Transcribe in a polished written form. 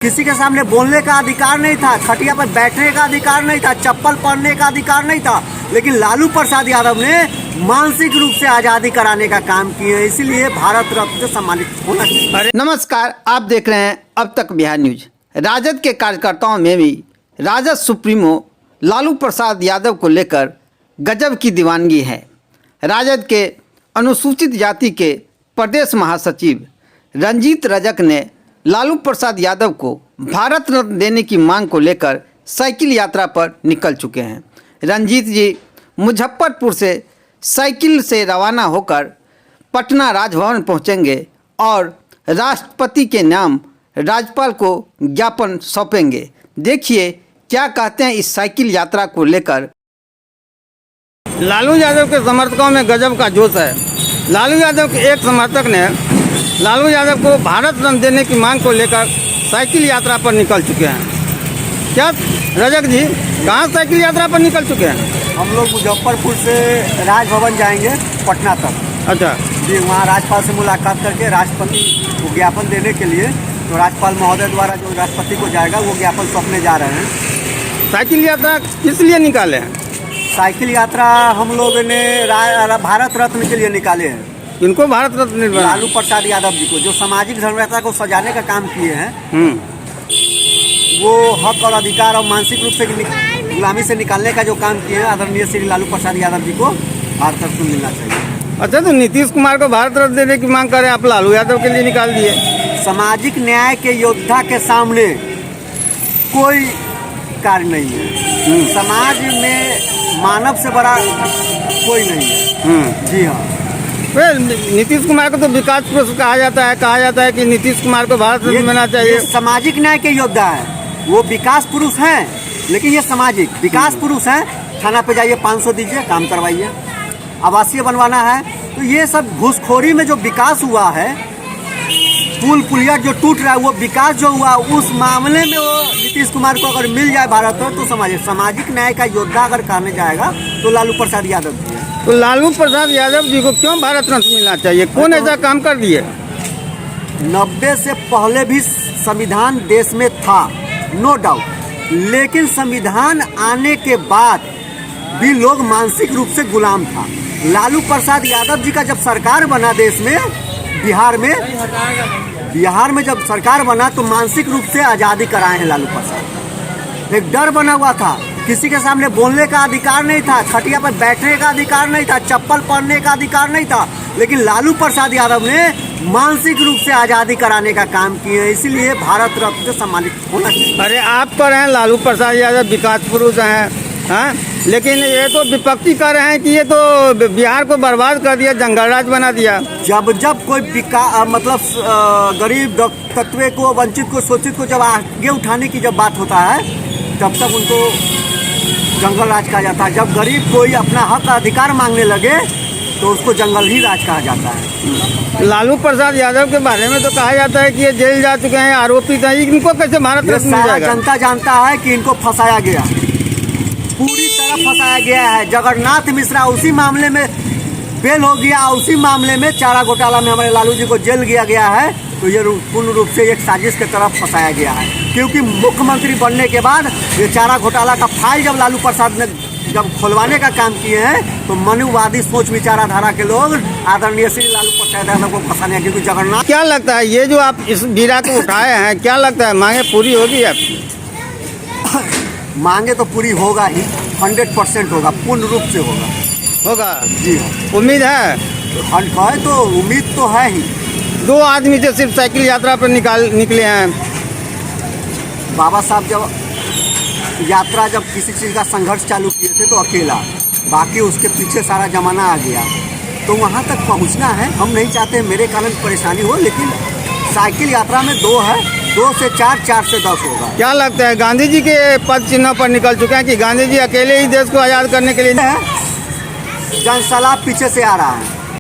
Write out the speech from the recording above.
किसी के सामने बोलने का अधिकार नहीं था, खटिया पर बैठने का अधिकार नहीं था, चप्पल पहनने का अधिकार नहीं था, लेकिन लालू प्रसाद यादव ने मानसिक रूप से आज़ादी कराने का काम किए, इसीलिए भारत रत्न से सम्मानित होना चाहिए। नमस्कार, आप देख रहे हैं अब तक बिहार न्यूज। राजद के कार्यकर्ताओं में भी राजद सुप्रीमो लालू प्रसाद यादव को लेकर गजब की दीवानगी है। राजद के अनुसूचित जाति के प्रदेश महासचिव रंजीत रजक ने लालू प्रसाद यादव को भारत रत्न देने की मांग को लेकर साइकिल यात्रा पर निकल चुके हैं। रंजीत जी मुजफ्फरपुर से साइकिल से रवाना होकर पटना राजभवन पहुंचेंगे और राष्ट्रपति के नाम राज्यपाल को ज्ञापन सौंपेंगे। देखिए क्या कहते हैं इस साइकिल यात्रा को लेकर। लालू यादव के समर्थकों में गजब का जोश है। लालू यादव के एक समर्थक ने लालू यादव को भारत रत्न देने की मांग को लेकर साइकिल यात्रा पर निकल चुके हैं। क्या रजक जी, कहाँ साइकिल यात्रा पर निकल चुके हैं? हम लोग मुजफ्फरपुर से राजभवन जाएंगे पटना तक। अच्छा जी, वहाँ राज्यपाल से मुलाकात करके राष्ट्रपति को ज्ञापन देने के लिए, तो राज्यपाल महोदय द्वारा जो राष्ट्रपति को जाएगा वो ज्ञापन सौंपने जा रहे हैं। साइकिल यात्रा किस लिए निकाले हैं? साइकिल यात्रा हम लोग ने भारत रत्न के लिए निकाले हैं। इनको भारत रत्न लालू प्रसाद यादव जी को, जो सामाजिक धर्मव्यवस्था को सजाने का काम किए हैं, वो हक और अधिकार और मानसिक रूप से गुलामी से निकालने का जो काम किए हैं, आदरणीय श्री लालू प्रसाद यादव जी को भारत रत्न मिलना चाहिए। अच्छा, तो नीतीश कुमार को भारत रत्न देने की मांग करें, आप लालू यादव के लिए निकाल दिए। सामाजिक न्याय के योद्धा के सामने कोई कार्य नहीं है। समाज में मानव से बड़ा कोई नहीं है। जी हाँ, नीतीश कुमार को तो विकास पुरुष कहा जाता है कि नीतीश कुमार को भारत रत्न मिलना चाहिए। सामाजिक न्याय के योद्धा है, वो विकास पुरुष हैं, लेकिन ये सामाजिक विकास पुरुष हैं। थाना पे जाइए, 500 दीजिए, काम करवाइए। आवासीय बनवाना है, तो ये सब घूसखोरी में जो विकास हुआ है, पुल पुलिया जो टूट रहा है, वो विकास जो हुआ उस मामले में वो नीतीश कुमार को अगर मिल जाए भारत रत्न, तो सामाजिक न्याय का योद्धा अगर कहने जाएगा तो लालू प्रसाद यादव जी है। तो लालू प्रसाद यादव जी को क्यों भारत रत्न मिलना चाहिए? कौन ऐसा काम कर दिए? 90 से पहले भी संविधान देश में था, नो डाउट, लेकिन संविधान आने के बाद भी लोग मानसिक रूप से गुलाम था। लालू प्रसाद यादव जी का जब सरकार बना देश में, बिहार में जब सरकार बना, तो मानसिक रूप से आज़ादी कराए हैं लालू प्रसाद। एक डर बना हुआ था, किसी के सामने बोलने का अधिकार नहीं था, खटिया पर बैठने का अधिकार नहीं था, चप्पल पहनने का अधिकार नहीं था, लेकिन लालू प्रसाद यादव ने मानसिक रूप से आज़ादी कराने का काम किए, इसीलिए भारत रत्न से सम्मानित होना चाहिए। अरे आप कर रहे हैं लालू प्रसाद यादव विकास पुरुष हैं, हाँ? लेकिन ये तो विपक्षी कर रहे हैं कि ये तो बिहार को बर्बाद कर दिया, जंगल राज बना दिया। जब कोई मतलब गरीब तत्व को, वंचित को, शोषित को जब आगे उठाने की जब बात होता है, तब तक उनको जंगल राज कहा जाता है। जब गरीब कोई अपना हक अधिकार मांगने लगे तो उसको जंगल ही राज कहा जाता है। लालू प्रसाद यादव के बारे में तो कहा जाता है कि ये जेल जा चुके हैं, आरोपित हैं, इनको कैसे भारत रत्न मिल जाएगा? जनता जानता है कि इनको फंसाया गया, पूरी तरह फंसाया गया है। जगन्नाथ मिश्रा उसी मामले में बेल हो गया, उसी मामले में चारा घोटाला में हमारे लालू जी को जेल किया गया है। तो ये पूर्ण रूप से एक साजिश की तरफ फंसाया गया है, क्योंकि मुख्यमंत्री बनने के बाद ये चारा घोटाला का फाइल जब लालू प्रसाद ने जब खुलवाने का काम किए हैं, तो मनुवादी सोच विचाराधारा के लोग आदरणीय श्री लालू प्रसाद यादव को फंसाने हैं। क्योंकि जगन्नाथ, क्या लगता है ये जो आप इस बीरा को उठाए हैं, क्या लगता है मांगे पूरी होगी आपकी? मांगे तो पूरी होगा ही, 100% होगा, पूर्ण रूप से होगा। जी हाँ, उम्मीद है तो उम्मीद तो है ही। 2 आदमी से सिर्फ साइकिल यात्रा पर निकले हैं। बाबा साहब जब यात्रा जब किसी चीज़ का संघर्ष चालू किए थे तो अकेला, बाकी उसके पीछे सारा जमाना आ गया, तो वहाँ तक पहुँचना है। हम नहीं चाहते मेरे कारण परेशानी हो, लेकिन साइकिल यात्रा में 2 है, 2 से 4, 4 से 10 होगा। क्या लगता है गांधी जी के पद चिन्ह पर निकल चुके हैं कि गांधी जी अकेले ही देश को आज़ाद करने के लिए? जनसलाह पीछे से आ रहा है।